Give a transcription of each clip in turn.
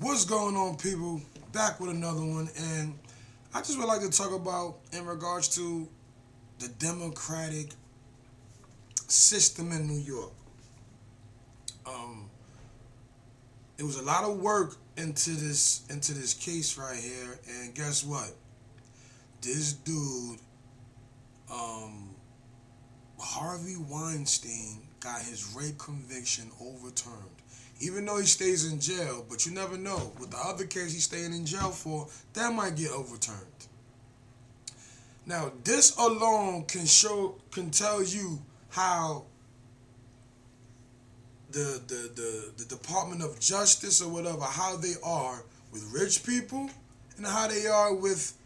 What's going on, people? Back with another one, and I just would like to talk about in regards to the democratic system in New York. Um, it was a lot of work into this case right here, and guess what? This dude, um, Harvey Weinstein, got his rape conviction overturned. Even though he stays in jail, but you never know. With the other case he's staying in jail for, that might get overturned. Now, this alone can tell you how the Department of Justice or whatever, how they are with rich people and how they are with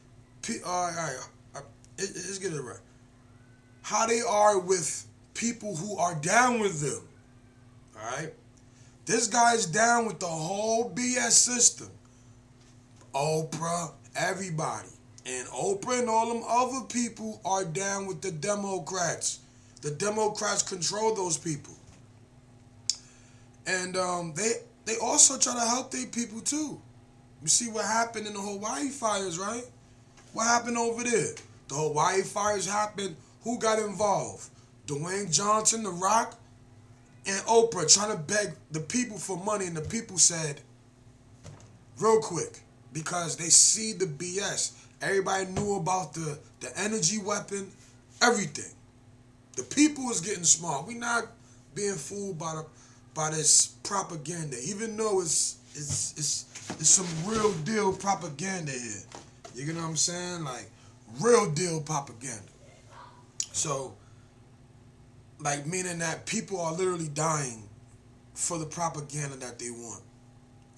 let's get it right. How they are with people who are down with them. Alright? This guy's down with the whole BS system. Oprah, everybody. And Oprah and all them other people are down with the Democrats. The Democrats control those people. And they also try to help their people too. You see what happened in the Hawaii fires, right? What happened over there? The Hawaii fires happened. Who got involved? Dwayne Johnson, The Rock, and Oprah trying to beg the people for money, and the people said, real quick, because they see the BS. Everybody knew about the energy weapon, everything. The people is getting smart. We not being fooled by this propaganda, even though it's some real deal propaganda here. You get what I'm saying? Like real deal propaganda. So, like meaning that people are literally dying for the propaganda that they want.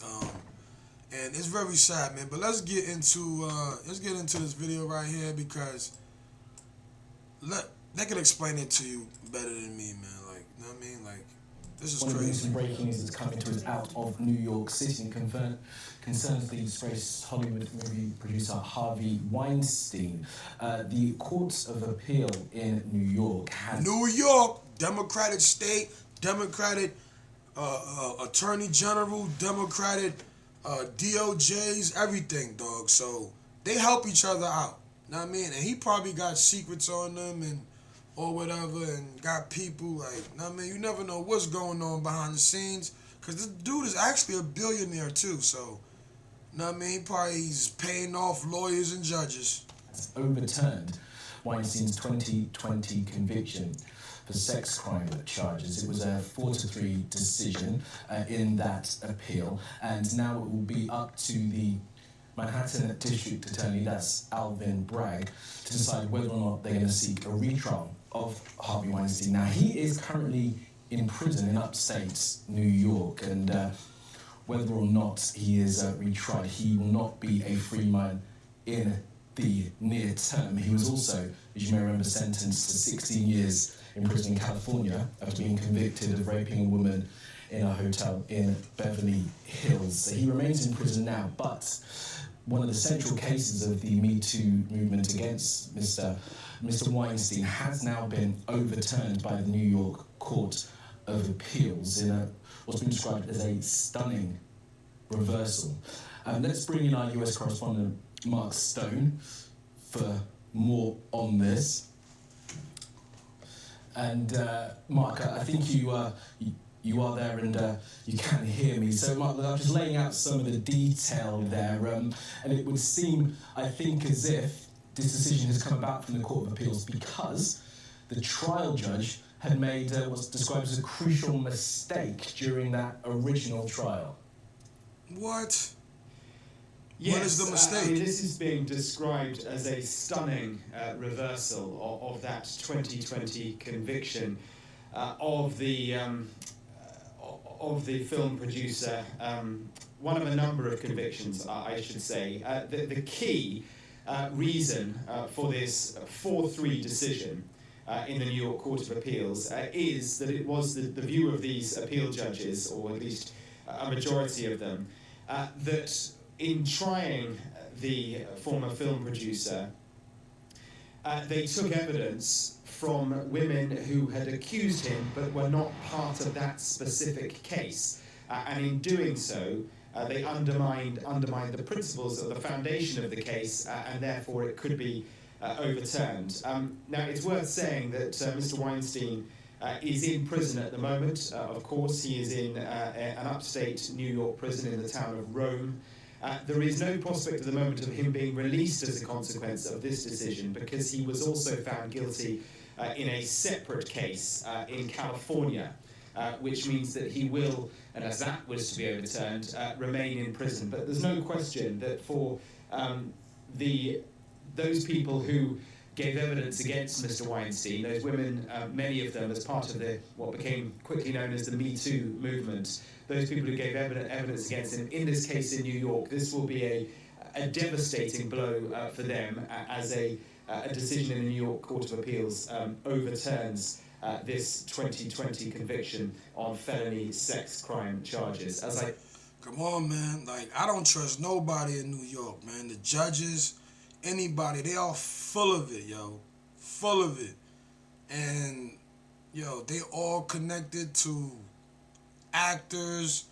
And it's very sad, man. But let's get into this video right here because they can explain it to you better than me, man. Like, you know what I mean? Like, this is crazy. One of the recent breaking news that's coming to us out of New York City concerns the disgraced Hollywood movie producer Harvey Weinstein. The Court of Appeal in New York has... New York, Democratic state, Democratic Attorney General, Democratic DOJs, everything, dog. So they help each other out. Know what I mean? And he probably got secrets on them and or whatever, and got people like, know what I mean? You never know what's going on behind the scenes, because this dude is actually a billionaire too. So, know what I mean? He's paying off lawyers and judges. Overturned Weinstein's 2020 conviction for sex crime charges. It was a 4-3 decision in that appeal, and now it will be up to the Manhattan District Attorney, that's Alvin Bragg, to decide whether or not they're going to seek a retrial of Harvey Weinstein. Now, he is currently in prison in upstate New York, and whether or not he is retried, he will not be a free man in the near term. He was also, as you may remember, sentenced to 16 years in prison in California after being convicted of raping a woman in a hotel in Beverly Hills. So he remains in prison now, but one of the central cases of the Me Too movement against Mr. Weinstein has now been overturned by the New York Court of Appeals in what's been described as a stunning reversal. Let's bring in our US correspondent, Mark Stone, for more on this. And Mark, I think you are there and you can hear me. So Mark, I'm just laying out some of the detail there, and it would seem, I think, as if this decision has come about from the Court of Appeals because the trial judge had made what's described as a crucial mistake during that original trial. What? Yes, what is the mistake? This is being described as a stunning reversal of that 2020 conviction of the film producer. One of a number of convictions, I should say. The key reason for this 4-3 decision in the New York Court of Appeals is that it was the view of these appeal judges, or at least a majority of them, that in trying the former film producer, they took evidence from women who had accused him but were not part of that specific case. And in doing so, they undermined the principles of the foundation of the case, and therefore it could be overturned. Now, it's worth saying that Mr. Weinstein is in prison at the moment. Of course, he is in an upstate New York prison in the town of Rome. There is no prospect at the moment of him being released as a consequence of this decision, because he was also found guilty in a separate case in California, which means that he will, and as that was to be overturned, remain in prison. But there's no question that for those people who gave evidence against Mr. Weinstein, those women, many of them as part of what became quickly known as the Me Too movement, those people who gave evidence against him, in this case in New York, this will be a devastating blow for them, as a decision in the New York Court of Appeals overturns this 2020 conviction on felony sex crime charges. Come on, man. Like, I don't trust nobody in New York, man. The judges, anybody, they all full of it, yo. Full of it. And, yo, they all connected to actors,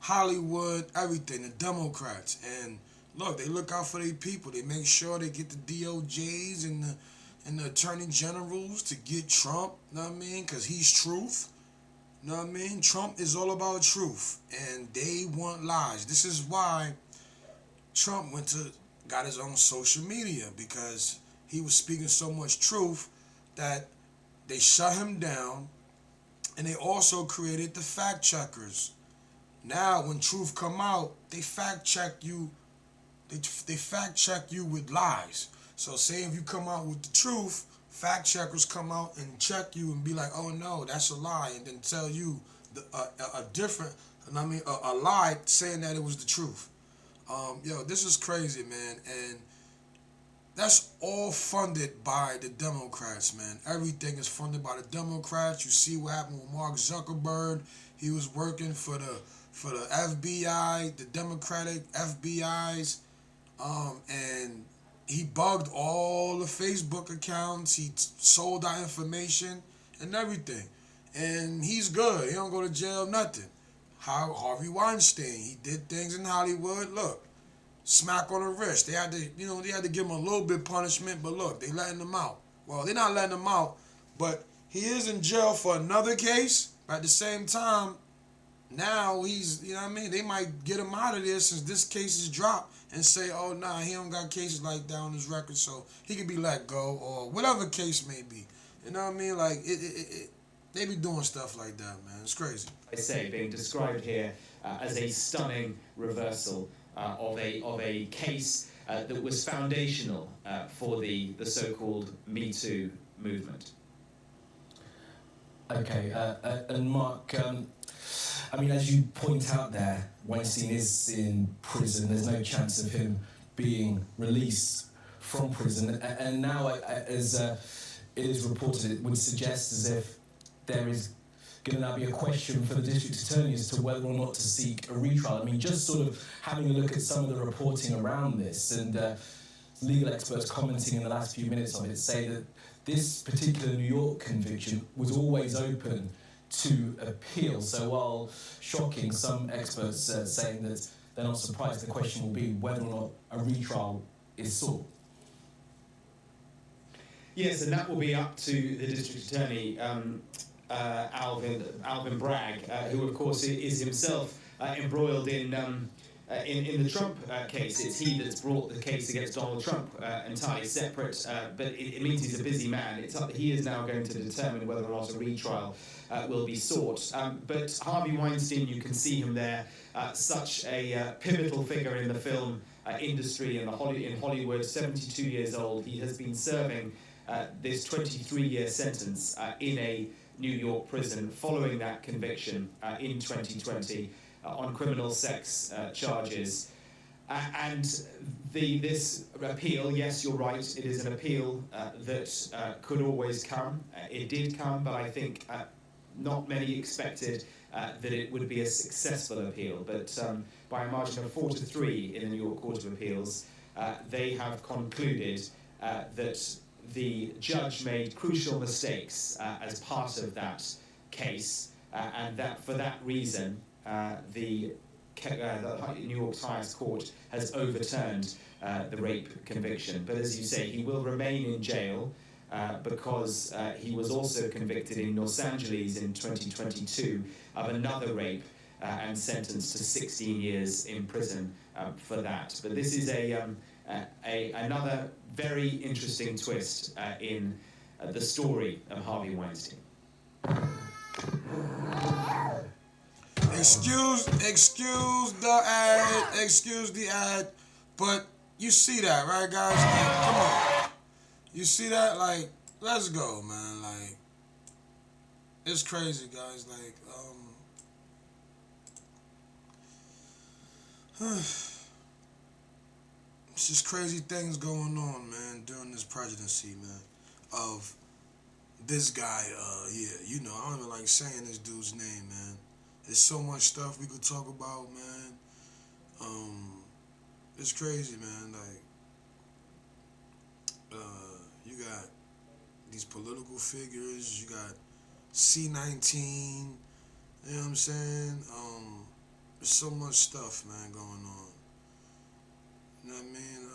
Hollywood, everything, the Democrats. And look, they look out for their people. They make sure they get the DOJs and the attorney generals to get Trump, you know what I mean? Because he's truth. You know what I mean? Trump is all about truth, and they want lies. This is why Trump got his own social media, because he was speaking so much truth that they shut him down, and they also created the fact checkers. Now, when truth come out, they fact check you. They fact check you with lies. So say if you come out with the truth, fact checkers come out and check you and be like, oh no, that's a lie, and then tell you a different, a lie saying that it was the truth. Yo, this is crazy, man, and that's all funded by the Democrats, man. Everything is funded by the Democrats. You see what happened with Mark Zuckerberg. He was working for the FBI, the Democratic FBI's, and he bugged all the Facebook accounts. He sold our information and everything. And he's good. He don't go to jail, nothing. Harvey Weinstein, he did things in Hollywood. Look, smack on the wrist. They had to give him a little bit of punishment, but look, they letting him out. Well, they're not letting him out, but he is in jail for another case. At the same time, now he's, you know what I mean? They might get him out of there since this case is dropped and say, oh, nah, he don't got cases like that on his record, so he could be let go, or whatever case may be. You know what I mean? Like, they be doing stuff like that, man. It's crazy. I say, being described here as a stunning reversal of a case that was foundational for the so-called Me Too movement. Okay, and Mark, I mean, as you point out there, Weinstein is in prison. There's no chance of him being released from prison. And now, as it is reported, it would suggest as if there is going to now be a question for the district attorney as to whether or not to seek a retrial. I mean, just sort of having a look at some of the reporting around this, and legal experts commenting in the last few minutes of it say that this particular New York conviction was always open to appeal. So while shocking, some experts saying that they're not surprised, the question will be whether or not a retrial is sought. Yes, and that will be up to the district attorney, Alvin Bragg, who of course is himself embroiled in the Trump case. It's he that's brought the case against Donald Trump, entirely separate, but it means he's a busy man. He is now going to determine whether or not a retrial will be sought. But Harvey Weinstein, you can see him there, such a pivotal figure in the film industry in Hollywood, 72 years old. He has been serving this 23-year sentence in a New York prison following that conviction in 2020 on criminal sex charges. And this appeal, yes, you're right, it is an appeal that could always come. It did come, but I think not many expected that it would be a successful appeal. But by a margin of 4-3 in the New York Court of Appeals, they have concluded that the judge made crucial mistakes as part of that case, and that for that reason, the the New York's highest court has overturned the rape conviction. But as you say, he will remain in jail because he was also convicted in Los Angeles in 2022 of another rape and sentenced to 16 years in prison for that. But this is another very interesting twist in the story of Harvey Weinstein. Excuse the ad, but you see that, right, guys? Like, come on. You see that? Like, let's go, man. Like, it's crazy, guys. Like, it's just crazy things going on, man, during this presidency, man, of this guy, yeah, you know, I don't even like saying this dude's name, man. There's so much stuff we could talk about, man. It's crazy, man. Like, you got these political figures, you got C-19, you know what I'm saying? There's so much stuff, man, going on. You know what I mean?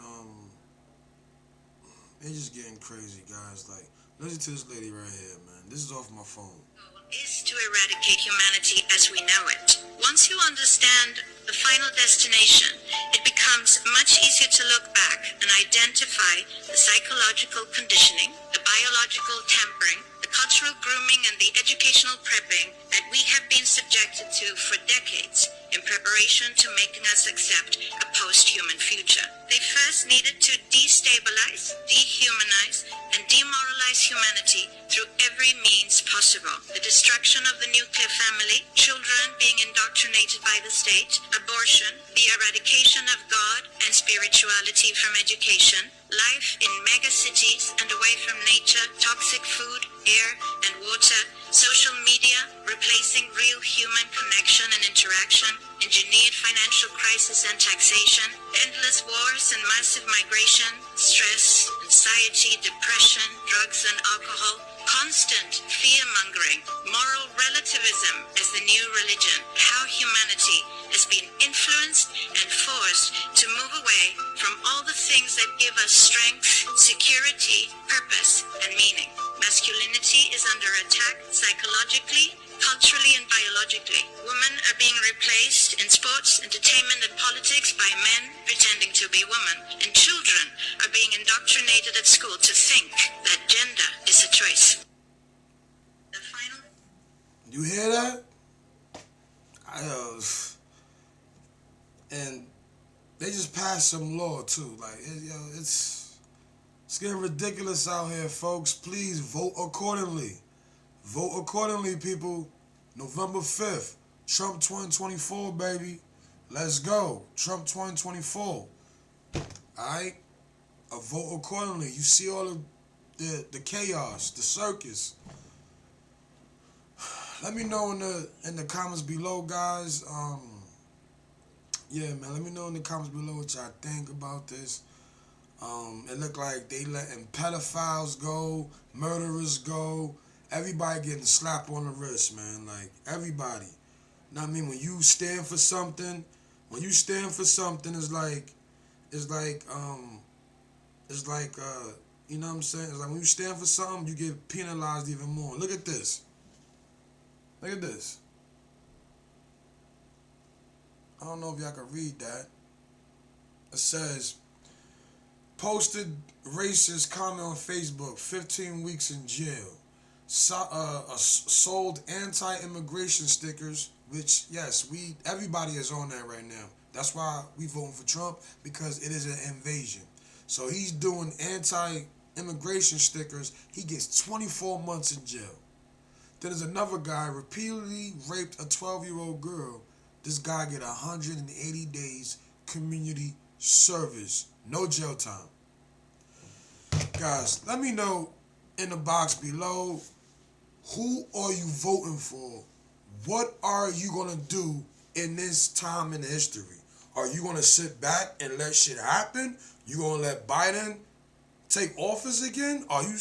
It's just getting crazy, guys. Like, listen to this lady right here, man. This is off my phone. Is to eradicate humanity as we know it. Once you understand the final destination, it becomes much easier to look back and identify the psychological conditioning, the biological tampering, the cultural grooming, and the educational prepping that we have been subjected to for decades in preparation to making us accept a post-human future. They first needed to destabilize, dehumanize, and demoralize humanity through every means possible. The destruction of the nuclear family, children being indoctrinated by the state, abortion, the eradication of God and spirituality from education, life in megacities and away from nature, toxic food, air, and water, social media, replacing real human connection and interaction, engineered financial crisis and taxation, endless wars and massive migration, stress, anxiety, depression, drugs and alcohol, constant fear-mongering, moral relativism as the new religion, how humanity has been influenced and forced to move away from all the things that give us strength, security, purpose, and meaning. Masculinity is under attack psychologically, culturally, and biologically. Women are being replaced in sports, entertainment, and politics by men pretending to be women, and children are being indoctrinated at school to think that gender is a choice. The final... You hear that? And they just passed some law too. Like, it's getting ridiculous out here, folks. Please vote accordingly. Vote accordingly, people. November 5th, Trump 2024, baby. Let's go. Trump 2024. Alright? Vote accordingly. You see all of the chaos, the circus. Let me know in the comments below, guys. Yeah, man, let me know in the comments below what y'all think about this. It looked like they letting pedophiles go, murderers go, everybody getting slapped on the wrist, man. Like, everybody. You know what I mean? When you stand for something, it's like, you know what I'm saying? It's like when you stand for something, you get penalized even more. Look at this. Look at this. I don't know if y'all can read that. It says, posted racist comment on Facebook, 15 weeks in jail. Sold anti-immigration stickers, which, yes, everybody is on that right now. That's why we voting for Trump, because it is an invasion. So he's doing anti-immigration stickers. He gets 24 months in jail. Then there's another guy repeatedly raped a 12-year-old girl. This guy get 180 days community service. No jail time. Guys, let me know in the box below, who are you voting for? What are you going to do in this time in history? Are you going to sit back and let shit happen? You going to let Biden take office again? Are you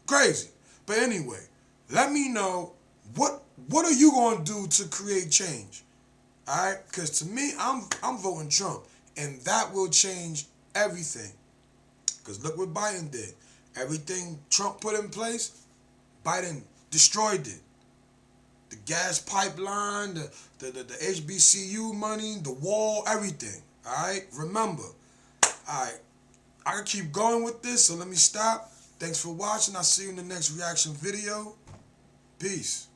crazy? But anyway, let me know, what are you going to do to create change? All right, because to me, I'm voting Trump, and that will change everything. Because look what Biden did. Everything Trump put in place, Biden destroyed it. The gas pipeline, the HBCU money, the wall, everything. All right, remember. All right, I can keep going with this, so let me stop. Thanks for watching. I'll see you in the next reaction video. Peace.